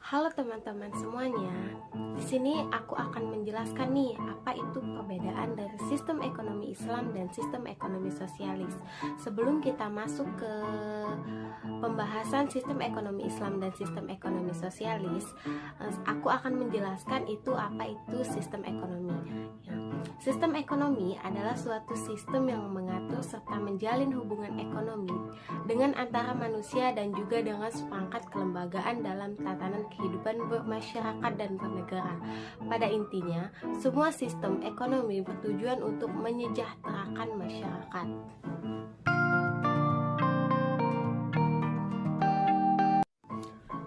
Halo teman-teman semuanya. Di sini aku akan menjelaskan nih apa itu perbedaan dari sistem ekonomi Islam dan sistem ekonomi sosialis. Sebelum kita masuk ke pembahasan sistem ekonomi Islam dan sistem ekonomi sosialis, aku akan menjelaskan apa itu sistem ekonomi. Sistem ekonomi adalah suatu sistem yang mengatur serta menjalin hubungan ekonomi dengan antara manusia dan juga dengan seperangkat kelembagaan dalam tatanan kehidupan bermasyarakat dan bernegara. Pada intinya, semua sistem ekonomi bertujuan untuk menyejahterakan masyarakat.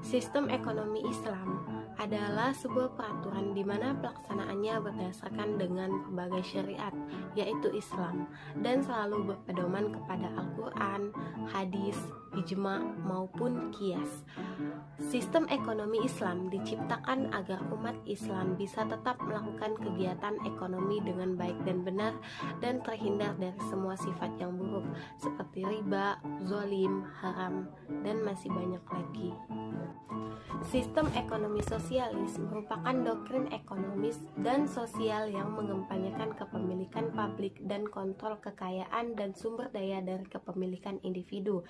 Sistem ekonomi Islam adalah sebuah peraturan di mana pelaksanaannya berdasarkan dengan berbagai syariat, yaitu Islam, dan selalu berpedoman kepada Al-Quran, hadis, ijma, maupun qiyas. Sistem ekonomi Islam diciptakan agar umat Islam bisa tetap melakukan kegiatan ekonomi dengan baik dan benar dan terhindar dari semua sifat yang buruk seperti riba, zalim, haram, dan masih banyak lagi. Sistem ekonomi sosialis merupakan doktrin ekonomis dan sosial yang mengempanyekan kepemilikan publik dan kontrol kekayaan dan sumber daya dari kepemilikan individu.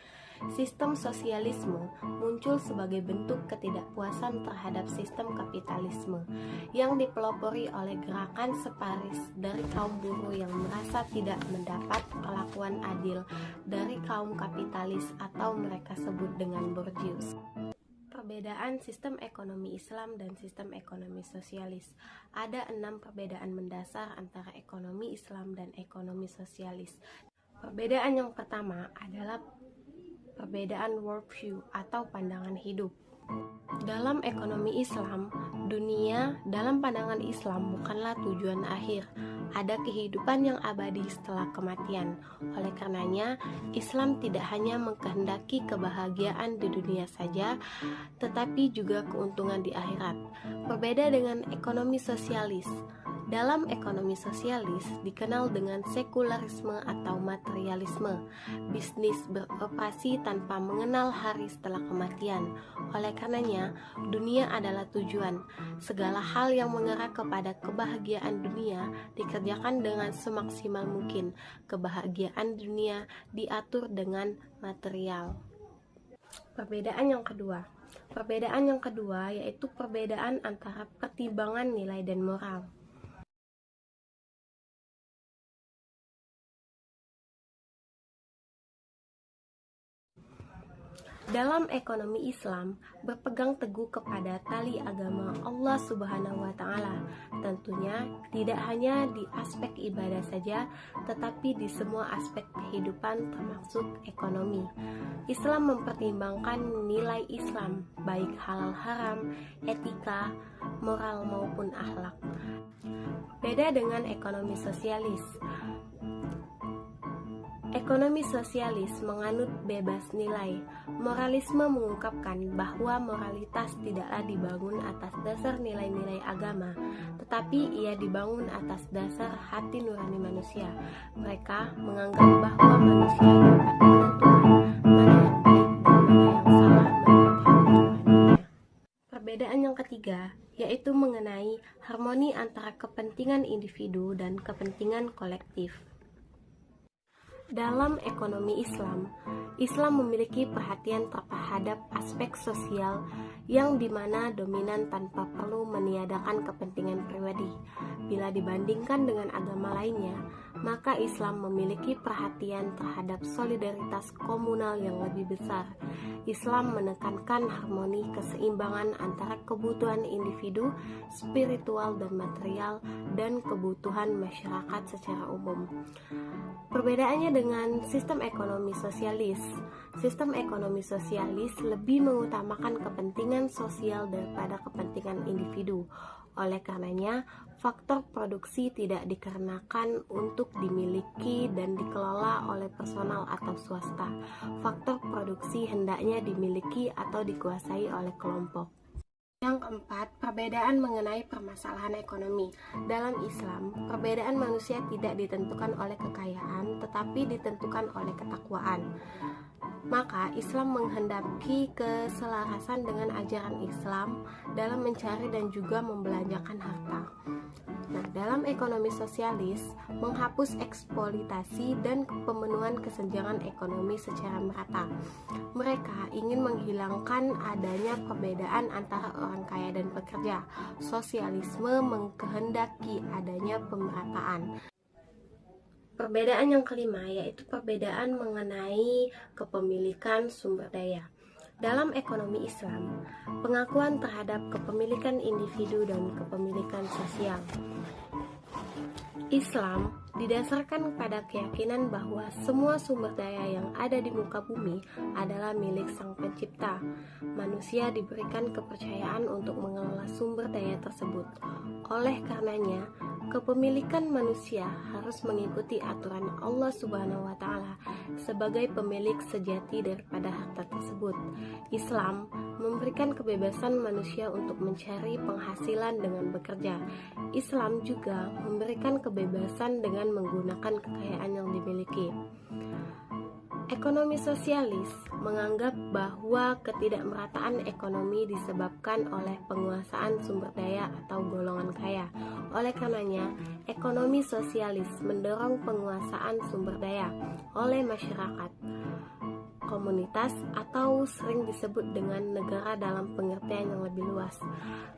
Sistem sosialisme muncul sebagai bentuk ketidakpuasan terhadap sistem kapitalisme yang dipelopori oleh gerakan separis dari kaum buruh yang merasa tidak mendapat perlakuan adil dari kaum kapitalis atau mereka sebut dengan borjuis. Perbedaan sistem ekonomi Islam dan sistem ekonomi sosialis. Ada 6 perbedaan mendasar antara ekonomi Islam dan ekonomi sosialis. Perbedaan yang pertama adalah perbedaan worldview atau pandangan hidup. Dalam ekonomi Islam, dunia dalam pandangan Islam bukanlah tujuan akhir. Ada kehidupan yang abadi setelah kematian. Oleh karenanya, Islam tidak hanya mengkehendaki kebahagiaan di dunia saja, tetapi juga keuntungan di akhirat. Berbeda dengan ekonomi sosialis. Dalam ekonomi sosialis dikenal dengan sekularisme atau materialisme. Bisnis beroperasi tanpa mengenal hari setelah kematian. Oleh karenanya, dunia adalah tujuan. Segala hal yang mengarah kepada kebahagiaan dunia dikerjakan dengan semaksimal mungkin. Kebahagiaan dunia diatur dengan material. Perbedaan yang kedua yaitu perbedaan antara pertimbangan nilai dan moral. Dalam ekonomi Islam, berpegang teguh kepada tali agama Allah Subhanahu wa Ta'ala. Tentunya tidak hanya di aspek ibadah saja, tetapi di semua aspek kehidupan, termasuk ekonomi. Islam mempertimbangkan nilai Islam, baik halal haram, etika, moral maupun akhlak. Beda dengan ekonomi sosialis. Ekonomi sosialis menganut bebas nilai. Moralisme mengungkapkan bahwa moralitas tidaklah dibangun atas dasar nilai-nilai agama, tetapi ia dibangun atas dasar hati nurani manusia. Mereka menganggap bahwa manusia dapat menentukan mana yang baik dan mana yang salah menurut hati nuraninya. Perbedaan yang ketiga yaitu mengenai harmoni antara kepentingan individu dan kepentingan kolektif. Dalam ekonomi Islam, Islam memiliki perhatian terhadap aspek sosial yang dimana dominan tanpa perlu meniadakan kepentingan pribadi. Bila dibandingkan dengan agama lainnya, maka Islam memiliki perhatian terhadap solidaritas komunal yang lebih besar. Islam menekankan harmoni keseimbangan antara kebutuhan individu, spiritual dan material, dan kebutuhan masyarakat secara umum. Perbedaannya dengan sistem ekonomi sosialis. Sistem ekonomi sosialis lebih mengutamakan kepentingan sosial daripada kepentingan individu. Oleh karenanya, faktor produksi tidak dikarenakan untuk dimiliki dan dikelola oleh personal atau swasta. Faktor produksi hendaknya dimiliki atau dikuasai oleh kelompok. Yang keempat, perbedaan mengenai permasalahan ekonomi. Dalam Islam, perbedaan manusia tidak ditentukan oleh kekayaan, tetapi ditentukan oleh ketakwaan. Maka Islam menghendaki keselarasan dengan ajaran Islam dalam mencari dan juga membelanjakan harta. Nah, dalam ekonomi sosialis, menghapus eksploitasi dan pemenuhan kesenjangan ekonomi secara merata. Mereka ingin menghilangkan adanya perbedaan antara orang kaya dan pekerja. Sosialisme mengkehendaki adanya pemerataan. Perbedaan yang kelima yaitu perbedaan mengenai kepemilikan sumber daya. Dalam ekonomi Islam, pengakuan terhadap kepemilikan individu dan kepemilikan sosial. Islam didasarkan pada keyakinan bahwa semua sumber daya yang ada di muka bumi adalah milik Sang Pencipta. Manusia diberikan kepercayaan untuk mengelola sumber daya tersebut. Oleh karenanya, kepemilikan manusia harus mengikuti aturan Allah Subhanahu wa Ta'ala sebagai pemilik sejati daripada harta tersebut. Islam memberikan kebebasan manusia untuk mencari penghasilan dengan bekerja. Islam juga memberikan kebebasan dengan menggunakan kekayaan yang dimiliki. Ekonomi sosialis menganggap bahwa ketidakmerataan ekonomi disebabkan oleh penguasaan sumber daya atau golongan kaya. Oleh karenanya, ekonomi sosialis mendorong penguasaan sumber daya oleh masyarakat, komunitas, atau sering disebut dengan negara dalam pengertian yang lebih luas,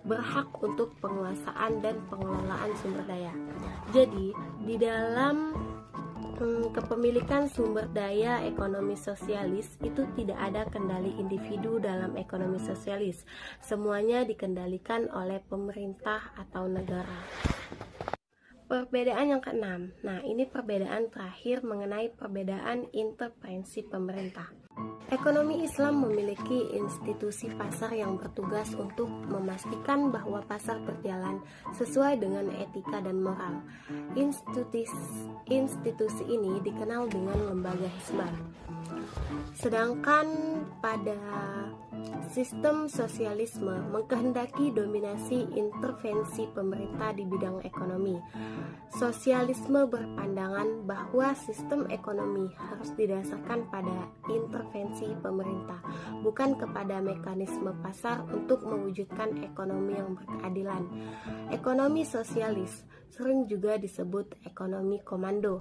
berhak untuk penguasaan dan pengelolaan sumber daya. Jadi, di dalam kepemilikan sumber daya ekonomi sosialis itu tidak ada kendali individu dalam ekonomi sosialis. Semuanya dikendalikan oleh pemerintah atau negara. Perbedaan yang keenam. Nah, ini perbedaan terakhir mengenai perbedaan intervensi pemerintah. Ekonomi Islam memiliki institusi pasar yang bertugas untuk memastikan bahwa pasar berjalan sesuai dengan etika dan moral. Institusi ini dikenal dengan lembaga hisbah. Sedangkan pada sistem sosialisme mengkehendaki dominasi intervensi pemerintah di bidang ekonomi. Sosialisme berpandangan bahwa sistem ekonomi harus didasarkan pada intervensi pemerintah, bukan kepada mekanisme pasar untuk mewujudkan ekonomi yang berkeadilan. Ekonomi sosialis sering juga disebut ekonomi komando.